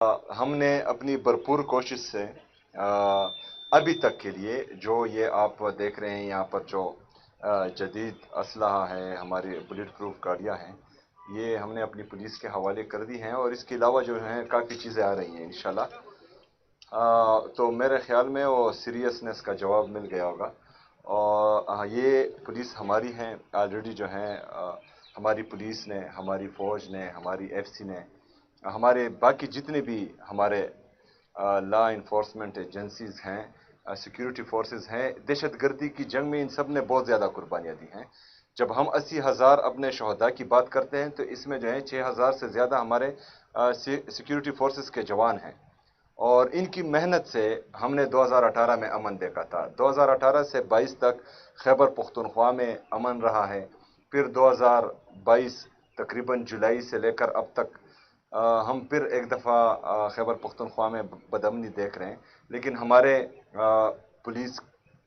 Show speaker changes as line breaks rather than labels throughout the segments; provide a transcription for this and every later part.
हमने अपनी भरपूर कोशिश से अभी तक के लिए जो ये आप देख रहे हैं यहाँ पर जो जदीद असलहा है, हमारी बुलेट प्रूफ गाड़ियाँ हैं, ये हमने अपनी पुलिस के हवाले कर दी हैं और इसके अलावा जो हैं काफ़ी चीज़ें आ रही हैं इंशाल्लाह। तो मेरे ख्याल में वो सीरियसनेस का जवाब मिल गया होगा। और ये पुलिस हमारी हैं ऑलरेडी जो हैं, हमारी पुलिस ने, हमारी फ़ौज ने, हमारी एफसी ने, हमारे बाकी जितने भी हमारे लॉ इन्फोर्समेंट एजेंसीज हैं, सिक्योरिटी फोर्सेस हैं, दहशत गर्दी की जंग में इन सब ने बहुत ज़्यादा कुर्बानियाँ दी हैं। जब हम 80,000 अपने शहदा की बात करते हैं तो इसमें जो है 6,000 से ज़्यादा हमारे सिक्योरिटी फोर्सेस के जवान हैं। और इनकी मेहनत से हमने 2018 में अमन देखा था। 2018 से 22 तक खैबर पख्तूनख्वा में अमन रहा है। फिर 2022 तकरीबन जुलाई से लेकर अब तक हम फिर एक दफ़ा खैबर पख्तूनख्वा में बदअमनी देख रहे हैं। लेकिन हमारे पुलिस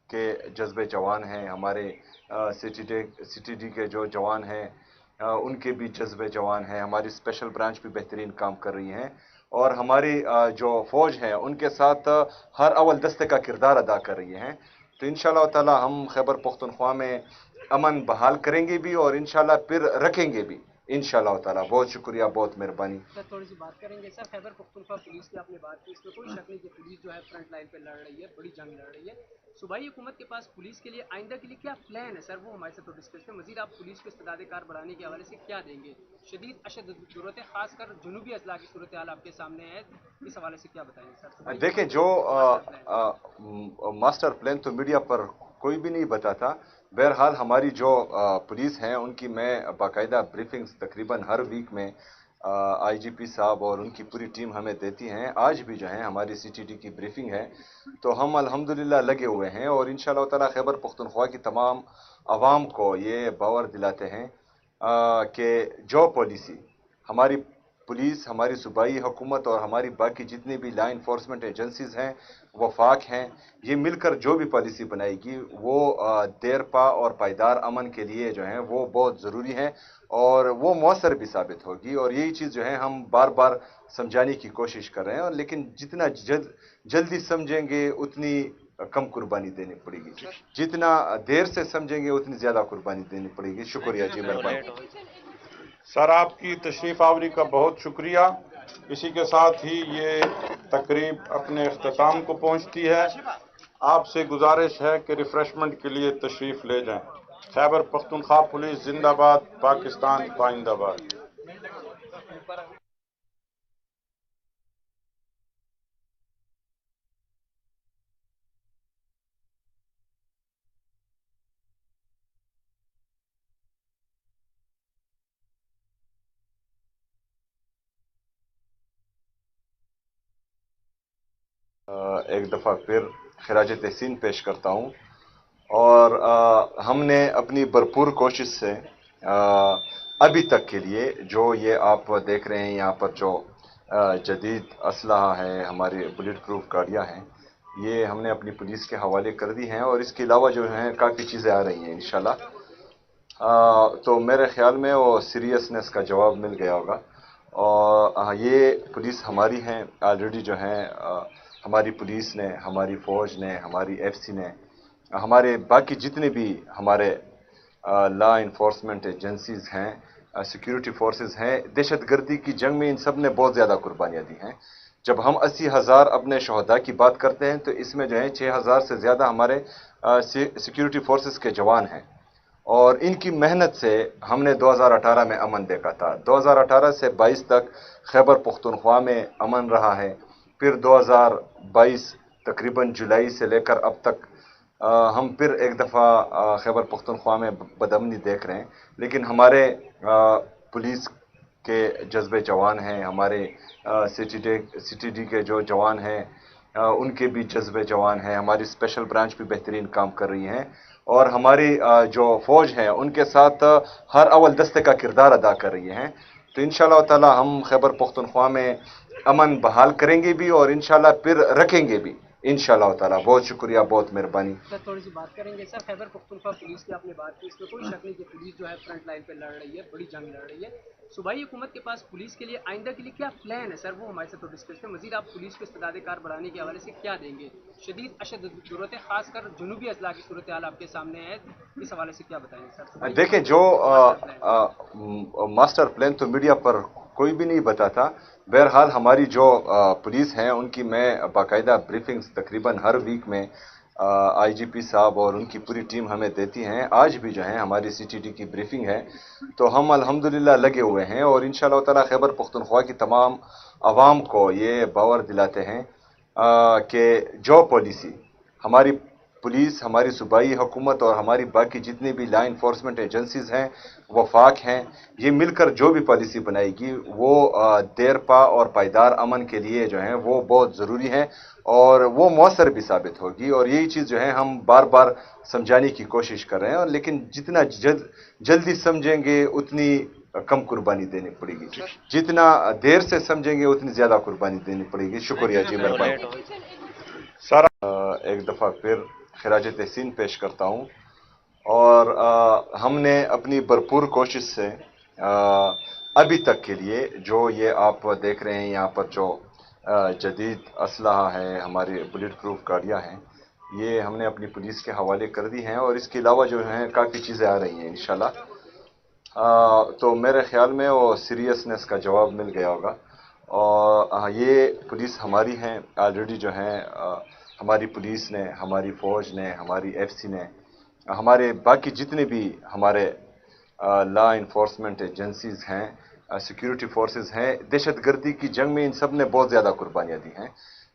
के जज्बे जवान हैं, हमारे सीटीडी के जो जवान हैं उनके भी जज्बे जवान हैं, हमारी स्पेशल ब्रांच भी बेहतरीन काम कर रही हैं और हमारी जो फ़ौज है उनके साथ हर अव्वल दस्ते का किरदार अदा कर रही हैं। तो इंशाअल्लाह ताला हम खैबर पख्तूनख्वा में अमन बहाल करेंगे भी और इंशाअल्लाह फिर रखेंगे भी इंशाअल्लाह ताला। बहुत शुक्रिया, बहुत मेहरबानी।
सर थोड़ी सी बात करेंगे सर, खैबर पख्तूनख्वा पुलिस की आपने बात की, इसमें कोई शक नहीं कि पुलिस जो है फ्रंट लाइन पे लड़ रही है, बड़ी जंग लड़ रही है। सूबाई हुकूमत के पास पुलिस के लिए आइंदा के लिए क्या प्लान है सर, वो हमारे साथ तो डिस्कस करें। मजीद आप पुलिस को इस्तेदादकार बढ़ाने के हवाले से क्या देंगे? शदीद अशद जरूरत है, खासकर जनूबी अजला की सूरत हाल आपके सामने है, इस हवाले से क्या बताएंगे सर?
देखें, जो मास्टर प्लान तो मीडिया पर कोई भी नहीं बताता। बहरहाल हमारी जो पुलिस हैं उनकी मैं बाकायदा ब्रीफिंग्स तकरीबन हर वीक में आईजीपी साहब और उनकी पूरी टीम हमें देती हैं। आज भी जो है हमारी सीटीडी की ब्रीफिंग है, तो हम अल्हम्दुलिल्लाह लगे हुए हैं और इंशाअल्लाह ताला खैबर पख्तूनख्वा की तमाम आवाम को ये बावर दिलाते हैं कि जो पॉलिसी हमारी पुलिस, हमारी सूबाई हुकूमत और हमारी बाकी जितनी भी लॉ इन्फोर्समेंट एजेंसीज हैं, वफाक हैं, ये मिलकर जो भी पॉलिसी बनाएगी वो देरपा और पायदार अमन के लिए जो है वो बहुत ज़रूरी है और वो मौसर भी साबित होगी। और यही चीज़ जो है हम बार बार समझाने की कोशिश कर रहे हैं, और लेकिन जितना जल्दी समझेंगे उतनी कम कुर्बानी देनी पड़ेगी, जितना देर से समझेंगे उतनी ज़्यादा कुर्बानी देनी पड़ेगी। शुक्रिया जी, मेहरबानी।
सर आपकी तशरीफ आवरी का बहुत शुक्रिया। इसी के साथ ही ये तकरीब अपने अख्ताम को पहुंचती है। आपसे गुजारिश है कि रिफ्रेशमेंट के लिए तशरीफ ले जाएं। खैबर पख्तूनख्वा पुलिस जिंदाबाद, पाकिस्तान पाइंदाबाद।
एक दफ़ा फिर खराज तहसीन पेश करता हूँ। और हमने अपनी भरपूर कोशिश से अभी तक के लिए जो ये आप देख रहे हैं यहाँ पर जो जदीद असलहा है, हमारी बुलेट प्रूफ गाड़ियाँ हैं, ये हमने अपनी पुलिस के हवाले कर दी हैं और इसके अलावा जो हैं काफ़ी चीज़ें आ रही हैं इंशाल्लाह। तो मेरे ख्याल में वो सीरियसनेस का जवाब मिल गया होगा। और ये पुलिस हमारी हैं ऑलरेडी जो हैं, हमारी पुलिस ने, हमारी फ़ौज ने, हमारी एफसी ने, हमारे बाकी जितने भी हमारे लॉ इन्फोर्समेंट एजेंसीज हैं, सिक्योरिटी फोर्सेस हैं, दहशत गर्दी की जंग में इन सब ने बहुत ज़्यादा कुर्बानियाँ दी हैं। जब हम 80,000 अपने शहदा की बात करते हैं तो इसमें जो है 6,000 से ज़्यादा हमारे सिक्योरिटी फोर्सेस के जवान हैं और इनकी मेहनत से हमने 2018 में अमन देखा था। 2018 से 22 तक खैबर पख्तूनख्वा में अमन रहा है। फिर 2022 तकरीबन जुलाई से लेकर अब तक हम फिर एक दफ़ा खैबर पख्तूनख्वा में बदअमनी देख रहे हैं। लेकिन हमारे पुलिस के जज्बे जवान हैं, हमारे सीटीडी के जो जवान हैं उनके भी जज्बे जवान हैं, हमारी स्पेशल ब्रांच भी बेहतरीन काम कर रही हैं और हमारी जो फ़ौज है उनके साथ हर अव्वल दस्ते का किरदार अदा कर रही हैं। तो इंशाअल्लाह ताला हम खैबर पख्तूनख्वा में अमन बहाल करेंगे भी और इंशाअल्लाह फिर रखेंगे भी इंशाअल्लाह ताला। बहुत शुक्रिया, बहुत मेहरबानी।
सर थोड़ी सी बात करेंगे सर, खैबर पख्तूनख्वा पुलिस की आपने बात की, इसमें कोई शक नहीं कि पुलिस जो है फ्रंट लाइन पे लड़ रही है, बड़ी जंग लड़ रही है। सूबाई हुकूमत के पास पुलिस के लिए आइंदा के लिए क्या प्लान है सर, वो हमारे साथ डिस्कस करें। मजीद आप पुलिस को इस्तेदाद-ए-कार बढ़ाने के हवाले से क्या देंगे? शदीद अशद ज़रूरत है, खासकर जुनूबी अजला की सूरत हाल आपके सामने है, इस हवाले से क्या बताएंगे सर?
देखें, जो मास्टर प्लान तो मीडिया पर कोई भी नहीं बताता। बहरहाल हमारी जो पुलिस हैं उनकी मैं बाकायदा ब्रीफिंग्स तकरीबन हर वीक में आईजीपी साहब और उनकी पूरी टीम हमें देती हैं। आज भी जो है हमारी सीटीडी की ब्रीफिंग है, तो हम अल्हम्दुलिल्लाह लगे हुए हैं और इंशाअल्लाह ताला खैबर पख्तूनख्वा की तमाम आवाम को ये बावर दिलाते हैं कि जो पॉलिसी हमारी पुलिस, हमारी सूबाई हुकूमत और हमारी बाकी जितनी भी लॉ इन्फोर्समेंट एजेंसीज हैं, वफाक हैं, ये मिलकर जो भी पॉलिसी बनाएगी वो देरपा और पायदार अमन के लिए जो है वो बहुत ज़रूरी है और वो मौसर भी साबित होगी। और यही चीज़ जो है हम बार बार समझाने की कोशिश कर रहे हैं, लेकिन जितना जल्दी समझेंगे उतनी कम कुर्बानी देनी पड़ेगी, जितना देर से समझेंगे उतनी ज़्यादा कुर्बानी देनी पड़ेगी। शुक्रिया जी, मेहरबानी।
सर
एक दफ़ा फिर खिराज तहसीन पेश करता हूँ और हमने अपनी भरपूर कोशिश से अभी तक के लिए जो ये आप देख रहे हैं यहाँ पर जो जदीद असलहा है, हमारे बुलेट प्रूफ गाड़ियाँ हैं, ये हमने अपनी पुलिस के हवाले कर दी हैं और इसके अलावा जो हैं काफ़ी चीज़ें आ रही हैं इंशाल्लाह। तो मेरे ख्याल में वो सीरियसनेस का जवाब मिल गया होगा। और ये पुलिस हमारी हैं ऑलरेडी जो हैं, हमारी पुलिस ने, हमारी फ़ौज ने, हमारी एफसी ने, हमारे बाकी जितने भी हमारे लॉ इन्फोर्समेंट एजेंसीज़ हैं, सिक्योरिटी फोर्सेस हैं, दहशत गर्दी की जंग में इन सब ने बहुत ज़्यादा कुर्बानियाँ दी हैं।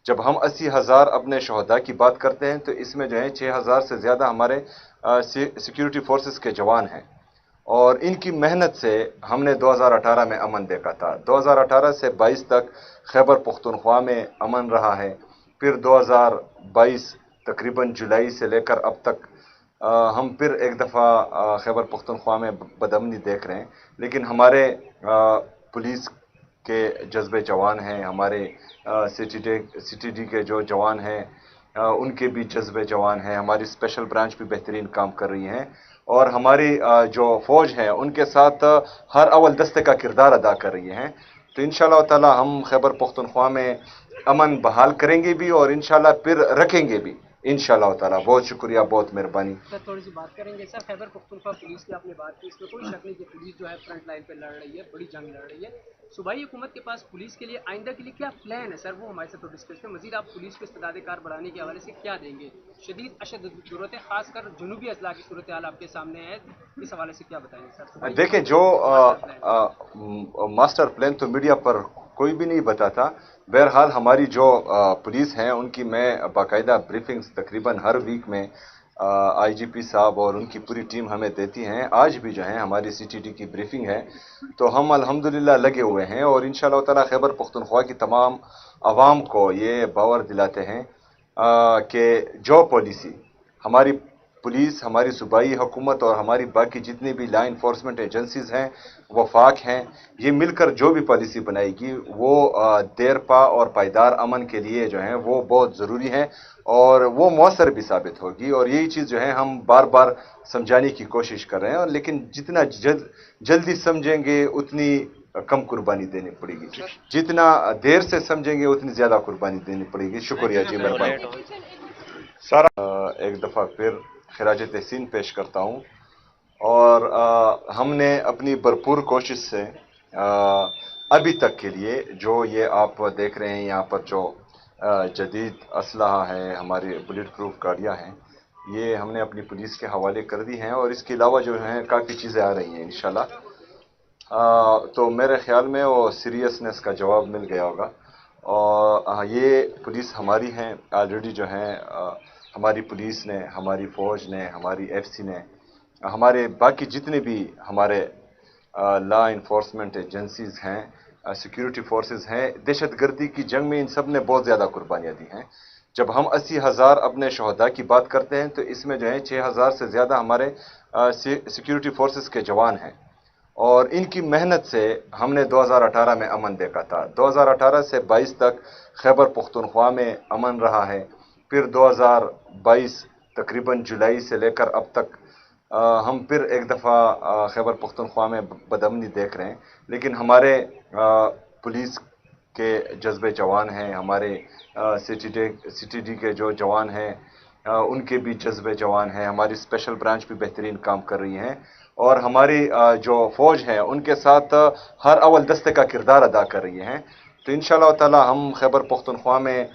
जब हम 80,000 अपने शहदा की बात करते हैं तो इसमें जो है 6,000 से ज़्यादा हमारे सिक्योरिटी फोर्सेस के जवान हैं और इनकी मेहनत से हमने 2018 में अमन देखा था। 2018 से 22 तक खैबर पख्तूनख्वा में अमन रहा है। फिर 2022 तकरीबन जुलाई से लेकर अब तक हम फिर एक दफ़ा खैबर पख्तूनख्वा में बदअमनी देख रहे हैं। लेकिन हमारे पुलिस के जज्बे जवान हैं, हमारे सीटीडी के जो जवान हैं उनके भी जज्बे जवान हैं, हमारी स्पेशल ब्रांच भी बेहतरीन काम कर रही हैं और हमारी जो फ़ौज है उनके साथ हर अव्वल दस्ते का किरदार अदा कर रही हैं। तो इंशाअल्लाह ताला हम खैबर पख्तूनख्वा में अमन बहाल करेंगे भी और इंशाअल्लाह फिर रखेंगे भी इंशाअल्लाह ताला। बहुत शुक्रिया, बहुत मेहरबानी।
सर थोड़ी सी बात करेंगे सर, खैबर पख्तूनख्वा पुलिस की आपने बात की, इसमें कोई शक नहीं कि पुलिस जो है फ्रंट लाइन पे लड़ रही है, बड़ी जंग लड़ रही है। सूबाई हुकूमत के पास पुलिस के लिए आइंदा के लिए क्या प्लान है सर, वो हमारे साथ डिस्कस करें। मजीद आप पुलिस को इस्तेदाद-ए-कार बढ़ाने के हवाले से क्या देंगे? शदीद अशद ज़रूरत है, खासकर जुनूबी अजला की सूरत हाल आपके सामने है, इस हवाले से क्या बताएंगे सर?
देखें, जो मास्टर प्लान तो मीडिया पर कोई भी नहीं बताता। बहरहाल हमारी जो पुलिस हैं उनकी मैं बाकायदा ब्रीफिंग्स तकरीबन हर वीक में आईजीपी साहब और उनकी पूरी टीम हमें देती हैं। आज भी जो है हमारी सीटीडी की ब्रीफिंग है, तो हम अल्हम्दुलिल्लाह लगे हुए हैं और इंशाअल्लाह ताला खैबर पख्तूनख्वा की तमाम आवाम को ये बावर दिलाते हैं कि जो पॉलिसी हमारी पुलिस, हमारी सूबाई हुकूमत और हमारी बाकी जितनी भी लॉ इन्फोर्समेंट एजेंसीज हैं, वफाक हैं, ये मिलकर जो भी पॉलिसी बनाएगी वो देरपा और पायदार अमन के लिए जो है वो बहुत ज़रूरी है और वो मौसर भी साबित होगी। और यही चीज़ जो है हम बार बार समझाने की कोशिश कर रहे हैं, लेकिन जितना जल्दी समझेंगे उतनी कम कुर्बानी देनी पड़ेगी, जितना देर से समझेंगे उतनी ज़्यादा कुर्बानी देनी पड़ेगी। शुक्रिया जी, मेहरबानी।
सर
एक दफ़ा फिर खिराज तहसीन पेश करता हूँ और हमने अपनी भरपूर कोशिश से अभी तक के लिए जो ये आप देख रहे हैं यहाँ पर जो जदीद असलहा है, हमारे बुलेट प्रूफ गाड़ियाँ हैं, ये हमने अपनी पुलिस के हवाले कर दी हैं और इसके अलावा जो हैं काफ़ी चीज़ें आ रही हैं इंशाल्लाह। तो मेरे ख्याल में वो सीरियसनेस का जवाब मिल गया होगा। और ये पुलिस हमारी हैं ऑलरेडी जो हैं, हमारी पुलिस ने, हमारी फ़ौज ने, हमारी एफसी ने, हमारे बाकी जितने भी हमारे लॉ इन्फोर्समेंट एजेंसीज हैं, सिक्योरिटी फोर्सेस हैं, दहशत गर्दी की जंग में इन सब ने बहुत ज़्यादा कुर्बानियाँ दी हैं। जब हम 80,000 अपने शहदा की बात करते हैं तो इसमें जो है 6,000 से ज़्यादा हमारे सिक्योरिटी फोर्सेस के जवान हैं और इनकी मेहनत से हमने 2018 में अमन देखा था। 2018 से 22 तक खैबर पख्तूनख्वा में अमन रहा है। फिर 2022 तकरीबन जुलाई से लेकर अब तक हम फिर एक दफ़ा खैबर पख्तूनख्वा में बदअमनी देख रहे हैं, लेकिन हमारे पुलिस के जज्बे जवान हैं, हमारे सीटीडी के जो जवान हैं उनके भी जज्बे जवान हैं, हमारी स्पेशल ब्रांच भी बेहतरीन काम कर रही हैं और हमारी जो फ़ौज है उनके साथ हर अव्वल दस्ते का किरदार अदा कर रही हैं। तो इंशाअल्लाह ताला हम खैबर पख्तूनख्वा में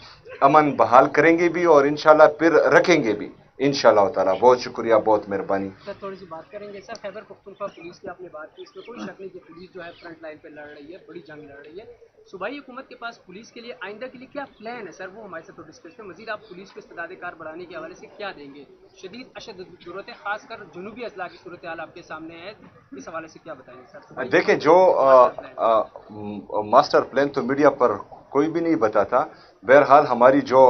अमन बहाल करेंगे भी और इंशाअल्लाह फिर रखेंगे भी इंशाअल्लाह ताला। बहुत शुक्रिया, बहुत मेहरबानी।
सर थोड़ी सी बात करेंगे सर, खैबर पख्तूनख्वा पुलिस की आपने बात की, इसमें कोई शक नहीं कि पुलिस जो है फ्रंट लाइन पे लड़ रही है, बड़ी जंग लड़ रही है। सूबाई हुकूमत के पास पुलिस के लिए आइंदा के लिए क्या प्लान है सर, वो हमारे साथ डिस्कस करें। मजीद आप पुलिस को इस्तेदादेकार बढ़ाने के हवाले से क्या देंगे? शदीद अशद जरूरत है, खासकर जुनूबी अजला की सूरत हाल आपके सामने है, इस हवाले से क्या बताएंगे सर?
देखें, जो मास्टर प्लान तो मीडिया पर कोई भी नहीं बताता। बहरहाल हमारी जो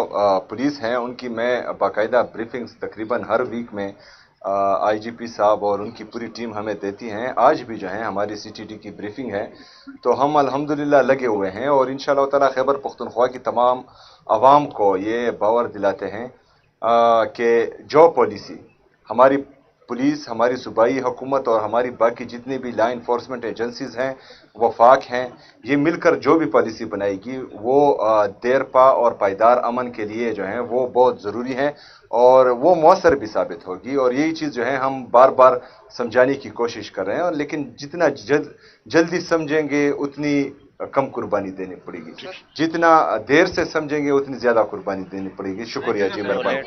पुलिस हैं उनकी मैं बाकायदा ब्रीफिंग्स तकरीबन हर वीक में आईजीपी साहब और उनकी पूरी टीम हमें देती हैं। आज भी जो है हमारी सीटीडी की ब्रीफिंग है, तो हम अल्हम्दुलिल्लाह लगे हुए हैं और इंशाअल्लाह ताला खैबर पख्तूनख्वा की तमाम आवाम को ये बावर दिलाते हैं कि जो पॉलिसी हमारी पुलिस, हमारी सूबाई हुकूमत और हमारी बाकी जितनी भी लॉ इन्फोर्समेंट एजेंसीज हैं, वफाक हैं, ये मिलकर जो भी पॉलिसी बनाएगी वो देरपा और पायदार अमन के लिए जो है वो बहुत ज़रूरी है और वो मौसर भी साबित होगी। और यही चीज़ जो है हम बार बार समझाने की कोशिश कर रहे हैं, और लेकिन जितना जल्दी समझेंगे उतनी कम कुर्बानी देनी पड़ेगी, जितना देर से समझेंगे उतनी ज़्यादा कुर्बानी देनी पड़ेगी। शुक्रिया जी, मेहरबानी।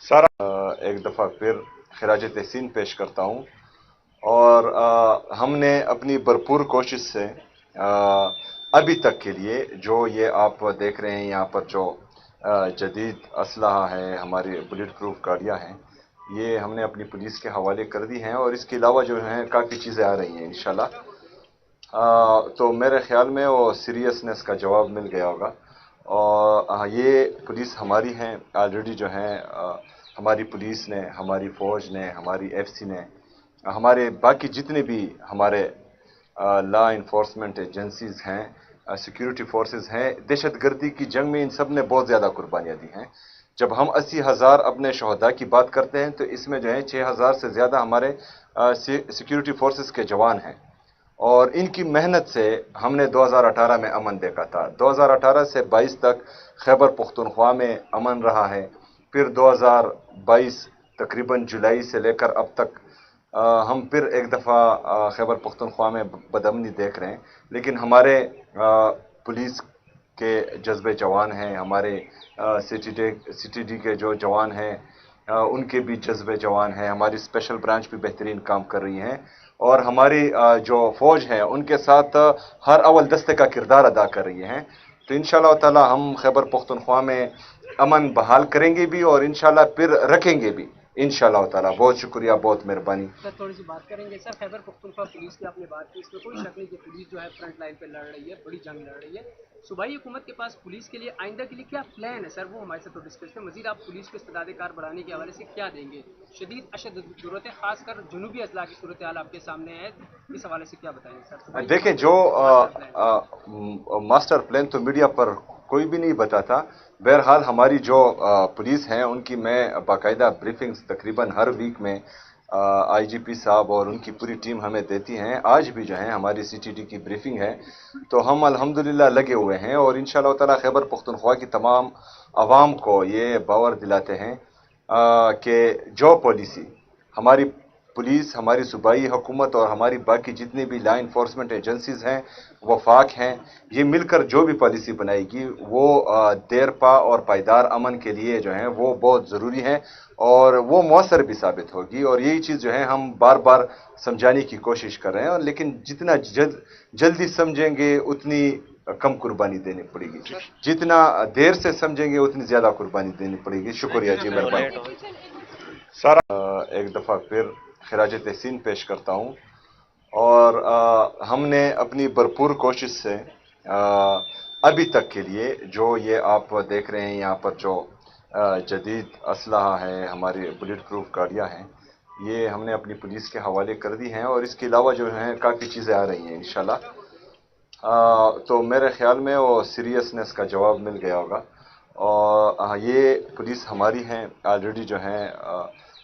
सर
एक दफ़ा फिर खिराज तहसीन पेश करता हूँ और हमने अपनी भरपूर कोशिश से अभी तक के लिए जो ये आप देख रहे हैं यहाँ पर जो जदीद असलहा है, हमारी बुलेट प्रूफ गाड़ियाँ हैं, ये हमने अपनी पुलिस के हवाले कर दी हैं और इसके अलावा जो हैं काफ़ी चीज़ें आ रही हैं इंशाल्लाह। तो मेरे ख्याल में वो सीरियसनेस का जवाब मिल गया होगा। और ये पुलिस हमारी हैं ऑलरेडी जो हैं, हमारी पुलिस ने, हमारी फ़ौज ने, हमारी एफसी ने, हमारे बाकी जितने भी हमारे लॉ इन्फोर्समेंट एजेंसीज हैं, सिक्योरिटी फोर्सेस हैं, दहशतगर्दी की जंग में इन सब ने बहुत ज़्यादा कुर्बानियाँ दी हैं। जब हम 80,000 अपने शहदा की बात करते हैं तो इसमें जो है 6,000 से ज़्यादा हमारे सिक्योरिटी फोर्सेस के जवान हैं और इनकी मेहनत से हमने 2018 में अमन देखा था। 2018 से 22 तक खैबर पख्तूनख्वा में अमन रहा है। फिर 2022 तकरीबन जुलाई से लेकर अब तक हम फिर एक दफ़ा खैबर पख्तूनख्वा में बदअमनी देख रहे हैं, लेकिन हमारे पुलिस के जज्बे जवान हैं, हमारे सीटीडी के जो जवान हैं उनके भी जज्बे जवान हैं, हमारी स्पेशल ब्रांच भी बेहतरीन काम कर रही हैं और हमारी जो फ़ौज है उनके साथ हर अव्वल दस्ते का किरदार अदा कर रही हैं। तो इंशाअल्लाह ताला हम खैबर पख्तूनख्वा में अमन बहाल करेंगे भी और इंशाअल्लाह फिर रखेंगे भी इंशाअल्लाह ताला। बहुत शुक्रिया, बहुत मेहरबानी।
सर थोड़ी सी बात करेंगे सर, खैबर पख्तूनख्वा पुलिस की आपने बात की, इसमें कोई शक नहीं कि पुलिस जो है फ्रंट लाइन पे लड़ रही है, बड़ी जंग लड़ रही है। सूबाई हुकूमत के पास पुलिस के लिए आइंदा के लिए क्या प्लान है सर, वो हमारे साथ डिस्कस करें। मजीद आप पुलिस को इस्तेदादेकार बढ़ाने के हवाले से क्या देंगे? शदीद अशद जरूरत है, खासकर जुनूबी अजला की सूरत हाल आपके सामने है, इस हवाले से क्या बताएंगे सर?
देखें, जो मास्टर प्लान तो मीडिया पर कोई भी नहीं बताता। बहरहाल हमारी जो पुलिस हैं उनकी मैं बाकायदा ब्रीफिंग्स तकरीबन हर वीक में आईजीपी साहब और उनकी पूरी टीम हमें देती हैं। आज भी जो है हमारी सीटीडी की ब्रीफिंग है, तो हम अल्हम्दुलिल्लाह लगे हुए हैं और इंशाअल्लाह ताला खैबर पख्तूनख्वा की तमाम आवाम को ये बावर दिलाते हैं कि जो पॉलिसी हमारी पुलिस, हमारी सूबाई हुकूमत और हमारी बाकी जितनी भी लॉ इन्फोर्समेंट एजेंसीज हैं, वफाक हैं, ये मिलकर जो भी पॉलिसी बनाएगी वो देरपा और पायदार अमन के लिए जो है वो बहुत ज़रूरी है और वो मौसर भी साबित होगी। और यही चीज़ जो है हम बार बार समझाने की कोशिश कर रहे हैं, और लेकिन जितना जल्दी समझेंगे उतनी कम कुर्बानी देनी पड़ेगी, जितना देर से समझेंगे उतनी ज़्यादा कुर्बानी देनी पड़ेगी। शुक्रिया जी, मेहरबानी।
सर
एक दफ़ा फिर खिराज तहसीन पेश करता हूँ और हमने अपनी भरपूर कोशिश से अभी तक के लिए जो ये आप देख रहे हैं यहाँ पर जो जदीद असलहा है, हमारी बुलेट प्रूफ गाड़ियाँ हैं, ये हमने अपनी पुलिस के हवाले कर दी हैं और इसके अलावा जो हैं काफ़ी चीज़ें आ रही हैं इंशाल्लाह। तो मेरे ख्याल में वो सीरियसनेस का जवाब मिल गया होगा। और ये पुलिस हमारी हैं ऑलरेडी जो हैं,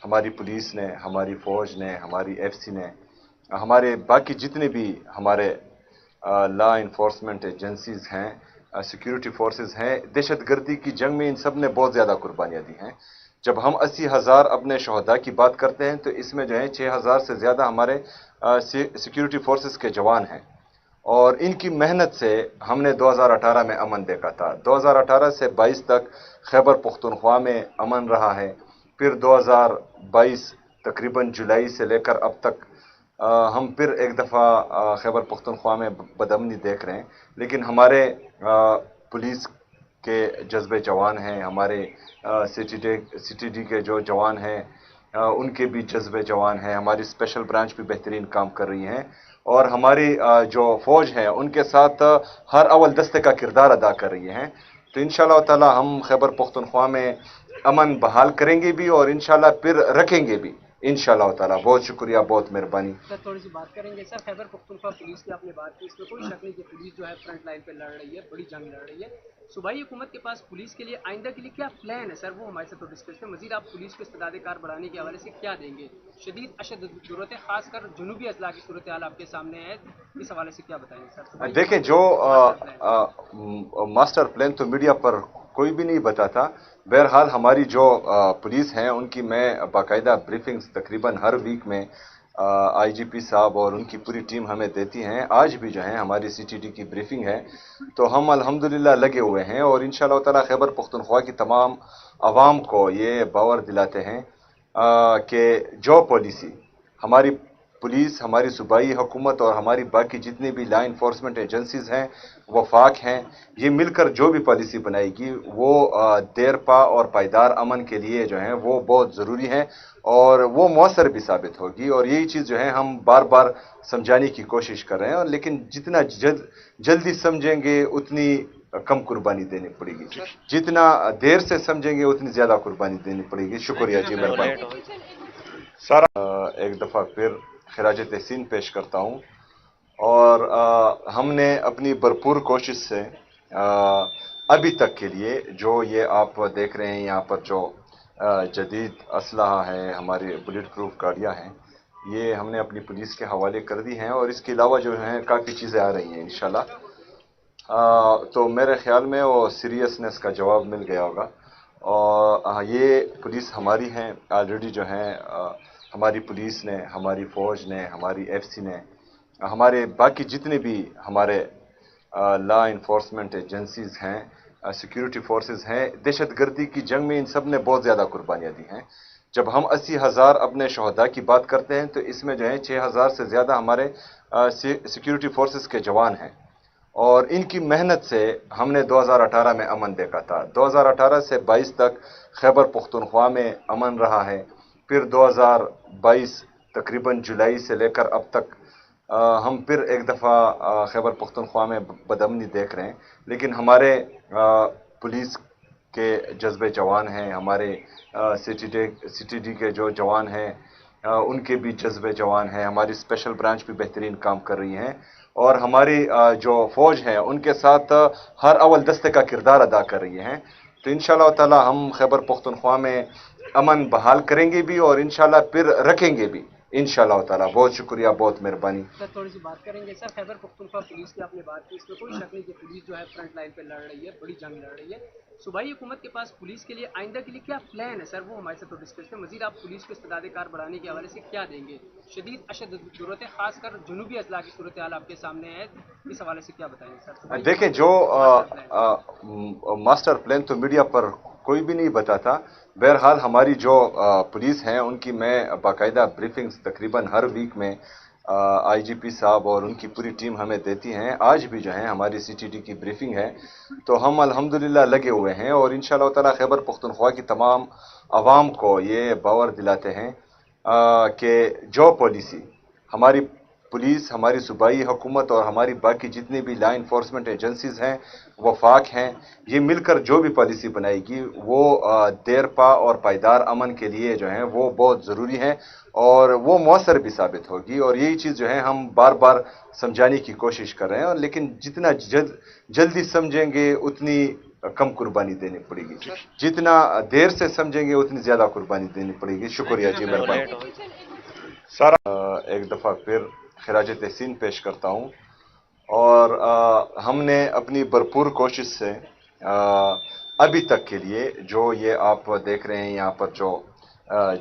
हमारी पुलिस ने, हमारी फ़ौज ने, हमारी एफसी ने, हमारे बाकी जितने भी हमारे लॉ इन्फोर्समेंट एजेंसीज़ हैं, सिक्योरिटी फोर्सेस हैं, दहशतगर्दी की जंग में इन सब ने बहुत ज़्यादा कुर्बानियाँ दी हैं। जब हम 80,000 अपने शहदा की बात करते हैं तो इसमें जो है 6,000 से ज़्यादा हमारे सिक्योरिटी फोर्सेस के जवान हैं, और इनकी मेहनत से हमने 2018 में अमन देखा था। 2018 से 22 तक खैबर पख्तूनख्वा में अमन रहा है। फिर 2022 तकरीबन जुलाई से लेकर अब तक हम फिर एक दफ़ा खैबर पख्तूनख्वा में बदअमनी देख रहे हैं। लेकिन हमारे पुलिस के जज्बे जवान हैं, हमारे सीटीडी के जो जवान हैं उनके भी जज्बे जवान हैं, हमारी स्पेशल ब्रांच भी बेहतरीन काम कर रही हैं, और हमारी जो फ़ौज है उनके साथ हर अव्वल दस्ते का किरदार अदा कर रही हैं। तो इंशाअल्लाह ताला हम खैबर पख्तूनख्वा में अमन बहाल करेंगे भी और इंशाअल्लाह फिर रखेंगे भी इंशाअल्लाह ताला। बहुत शुक्रिया, बहुत मेहरबानी।
सर थोड़ी सी बात करेंगे सर, खैबर पख्तूनख्वा पुलिस की आपने बात की, इसमें कोई शक नहीं कि पुलिस जो है फ्रंट लाइन पे लड़ रही है, बड़ी जंग लड़ रही है। सूबाई हुकूमत के पास पुलिस के लिए आइंदा के लिए क्या प्लान है सर, वो हमारे साथ डिस्कस करें। मजीद आप पुलिस के इस्तेदाद कार बढ़ाने के हवाले से क्या देंगे? शदीद अशद जरूरत है, खासकर जनूबी अजला की सूरत हाल आपके सामने है, इस हवाले से क्या बताएंगे सर?
देखें, जो मास्टर प्लान तो मीडिया पर कोई भी नहीं बताता। बहरहाल हमारी जो पुलिस हैं उनकी मैं बाकायदा ब्रीफिंग्स तकरीबन हर वीक में आईजीपी साहब और उनकी पूरी टीम हमें देती हैं। आज भी जो है हमारी सीटीडी की ब्रीफिंग है, तो हम अल्हम्दुलिल्लाह लगे हुए हैं और इंशाअल्लाह ताला खैबर पख्तूनख्वा की तमाम आवाम को ये बावर दिलाते हैं कि जो पॉलिसी हमारी पुलिस, हमारी सूबाई हुकूमत और हमारी बाकी जितनी भी लॉ इन्फोर्समेंट एजेंसीज़ हैं, वफाक हैं, ये मिलकर जो भी पॉलिसी बनाएगी वो देरपा और पायदार अमन के लिए जो है वो बहुत ज़रूरी है और वो मौसर भी साबित होगी। और यही चीज़ जो है हम बार बार समझाने की कोशिश कर रहे हैं, और लेकिन जितना जल्दी समझेंगे उतनी कम कुर्बानी देनी पड़ेगी, जितना देर से समझेंगे उतनी ज़्यादा कुर्बानी देनी पड़ेगी। शुक्रिया जी, मेहरबानी।
सर
एक दफ़ा फिर खिराज तहसीन पेश करता हूँ, और हमने अपनी भरपूर कोशिश से अभी तक के लिए जो ये आप देख रहे हैं यहाँ पर जो जदीद असलहा है, हमारी बुलेट प्रूफ गाड़ियाँ हैं, ये हमने अपनी पुलिस के हवाले कर दी हैं, और इसके अलावा जो हैं काफ़ी चीज़ें आ रही हैं इंशाल्लाह। तो मेरे ख्याल में वो सीरियसनेस का जवाब मिल गया होगा। और ये पुलिस हमारी हैं ऑलरेडी जो हैं, हमारी पुलिस ने, हमारी फ़ौज ने, हमारी एफसी ने, हमारे बाकी जितने भी हमारे लॉ इन्फोर्समेंट एजेंसीज़ हैं, सिक्योरिटी फोर्सेस हैं, दहशतगर्दी की जंग में इन सब ने बहुत ज़्यादा कुर्बानियाँ दी हैं। जब हम 80,000 अपने शहदा की बात करते हैं तो इसमें जो है 6,000 से ज़्यादा हमारे सिक्योरिटी फोर्सेस के जवान हैं, और इनकी मेहनत से हमने 2018 में अमन देखा था। 2018 से 22 तक खैबर पख्तूनख्वा में अमन रहा है। फिर 2022 तकरीबन जुलाई से लेकर अब तक हम फिर एक दफ़ा खैबर पख्तूनख्वा में बदअमनी देख रहे हैं। लेकिन हमारे पुलिस के जज्बे जवान हैं, हमारे सीटीडी के जो जवान हैं उनके भी जज्बे जवान हैं, हमारी स्पेशल ब्रांच भी बेहतरीन काम कर रही हैं, और हमारी जो फ़ौज है उनके साथ हर अव्वल दस्ते का किरदार अदा कर रही हैं। तो इंशाअल्लाह ताला हम खैबर पख्तूनख्वा में अमन बहाल करेंगे भी और इंशाअल्लाह फिर रखेंगे भी इंशाअल्लाह ताला। बहुत शुक्रिया, बहुत मेहरबानी।
सर थोड़ी सी बात करेंगे सर, खैबर पख्तूनख्वा पुलिस की आपने बात की, इसमें कोई शक नहीं कि पुलिस जो है फ्रंट लाइन पे लड़ रही है, बड़ी जंग लड़ रही है। सूबाई हुकूमत के पास पुलिस के लिए आइंदा के लिए क्या प्लान है सर, वो हमारे साथ डिस्कस करें। मजीद आप पुलिस के इस्तेदाद कार बढ़ाने के हवाले से क्या देंगे? शदीद अशद जरूरत है, खासकर जनूबी अजला की सूरत हाल आपके सामने है, इस हवाले से क्या बताएंगे सर?
देखें, जो मास्टर प्लान तो मीडिया पर कोई भी नहीं बताता। बहरहाल हमारी जो पुलिस हैं उनकी मैं बाकायदा ब्रीफिंग्स तकरीबन हर वीक में आईजीपी साहब और उनकी पूरी टीम हमें देती हैं। आज भी जो है हमारी सीटीडी की ब्रीफिंग है, तो हम अल्हम्दुलिल्लाह लगे हुए हैं और इंशाअल्लाह ताला खैबर पख्तूनख्वा की तमाम आवाम को ये बावर दिलाते हैं कि जो पॉलिसी हमारी पुलिस, हमारी सूबाई हुकूमत और हमारी बाकी जितनी भी लॉ इन्फोर्समेंट एजेंसीज़ हैं, वफाक हैं, ये मिलकर जो भी पॉलिसी बनाएगी वो देरपा और पायदार अमन के लिए जो है वो बहुत ज़रूरी है और वो मौसर भी साबित होगी। और यही चीज़ जो है हम बार बार समझाने की कोशिश कर रहे हैं, और लेकिन जितना जल्दी समझेंगे उतनी कम कुर्बानी देनी पड़ेगी। जितना देर से समझेंगे उतनी ज़्यादा कुर्बानी देनी पड़ेगी। शुक्रिया जी, मेहरबानी।
सर
एक दफ़ा फिर खिराज तहसीन पेश करता हूँ और हमने अपनी भरपूर कोशिश से अभी तक के लिए जो ये आप देख रहे हैं यहाँ पर जो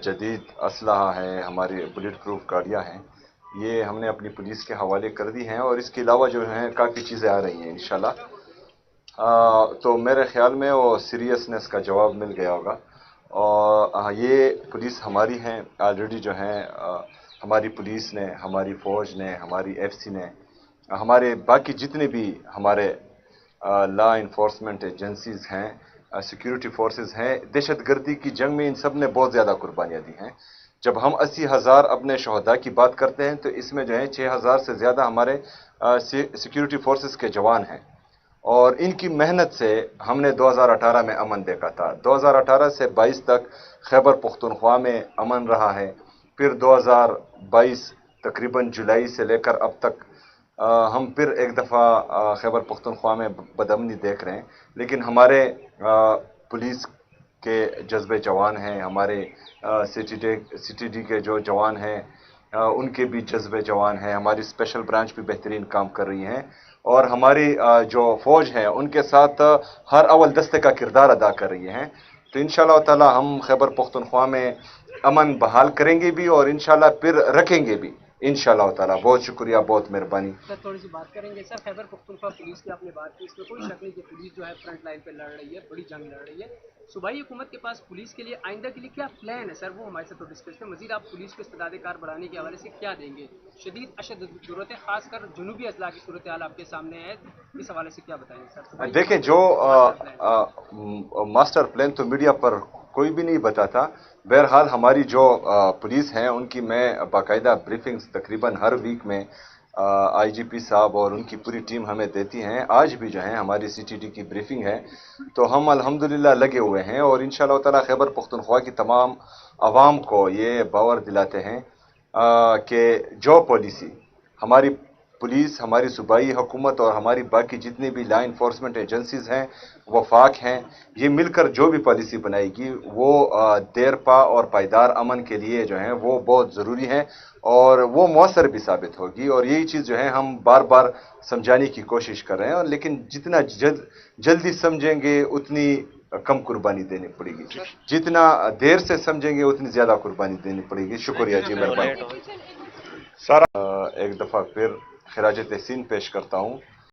जदीद असलहा है, हमारी बुलेट प्रूफ गाड़ियाँ हैं, ये हमने अपनी पुलिस के हवाले कर दी हैं और इसके अलावा जो हैं काफ़ी चीज़ें आ रही हैं इंशाल्लाह। तो मेरे ख्याल में वो सीरियसनेस का जवाब मिल गया होगा। और ये पुलिस हमारी हैं ऑलरेडी जो हैं, हमारी पुलिस ने, हमारी फ़ौज ने, हमारी एफसी ने, हमारे बाकी जितने भी हमारे लॉ इन्फोर्समेंट एजेंसीज़ हैं, सिक्योरिटी फोर्सेस हैं, दहशतगर्दी की जंग में इन सब ने बहुत ज़्यादा कुर्बानियाँ दी हैं। जब हम 80,000 अपने शहदा की बात करते हैं तो इसमें जो है 6,000 से ज़्यादा हमारे सिक्योरिटी फोर्सेस के जवान हैं और इनकी मेहनत से हमने 2018 में अमन देखा था। 2018 से 22 तक खैबर पख्तूनख्वा में अमन रहा है। फिर 2022 तकरीबन जुलाई से लेकर अब तक हम फिर एक दफ़ा खैबर पख्तूनख्वा में बदअमनी देख रहे हैं। लेकिन हमारे पुलिस के जज्बे जवान हैं, हमारे सीटीडी के जो जवान हैं उनके भी जज्बे जवान हैं, हमारी स्पेशल ब्रांच भी बेहतरीन काम कर रही हैं और हमारी जो फ़ौज है उनके साथ हर अव्वल दस्ते का किरदार अदा कर रही हैं। तो इंशाअल्लाह ताला हम खैबर पख्तूनख्वा में अमन बहाल करेंगे भी और इंशाअल्लाह फिर रखेंगे भी इंशाअल्लाह ताला। बहुत शुक्रिया, बहुत मेहरबानी।
सर थोड़ी सी बात करेंगे सर, खैबर पख्तूनख्वा पुलिस की आपने बात की, इसमें कोई शक नहीं कि पुलिस जो है फ्रंट लाइन पे लड़ रही है, बड़ी जंग लड़ रही है। सूबाई हुकूमत के पास पुलिस के लिए आइंदा के लिए क्या प्लान है सर, वो हमारे साथ डिस्कस करें। मजीद आप पुलिस को इस्तेदाद-ए-कार बढ़ाने के हवाले से क्या देंगे? शदीद अशद ज़रूरत है, खासकर जनूबी अजला की सूरत हाल आपके सामने है, इस हवाले से क्या बताएंगे सर?
देखें, जो मास्टर प्लान तो मीडिया पर कोई भी नहीं बताता। बहरहाल हमारी जो पुलिस हैं उनकी मैं बाकायदा ब्रीफिंग्स तकरीबन हर वीक में आईजीपी साहब और उनकी पूरी टीम हमें देती हैं। आज भी जो है हमारी सीटीडी की ब्रीफिंग है, तो हम अल्हम्दुलिल्लाह लगे हुए हैं और इंशाअल्लाह ताला खैबर पख्तूनख्वा की तमाम आवाम को ये बावर दिलाते हैं कि जो पॉलिसी हमारी पुलिस, हमारी सूबाई हुकूमत और हमारी बाकी जितनी भी लॉ इन्फोर्समेंट एजेंसीज़ हैं, वफाक हैं, ये मिलकर जो भी पॉलिसी बनाएगी वो देरपा और पायदार अमन के लिए जो है वो बहुत ज़रूरी है और वो मौसर भी साबित होगी। और यही चीज़ जो है हम बार बार समझाने की कोशिश कर रहे हैं, और लेकिन जितना जल्दी समझेंगे उतनी कम कुर्बानी देनी पड़ेगी। जितना देर से समझेंगे उतनी ज़्यादा कुर्बानी देनी पड़ेगी। शुक्रिया जी, मेहरबानी।
सर
एक दफ़ा फिर खिराज तहसीन पेश करता हूँ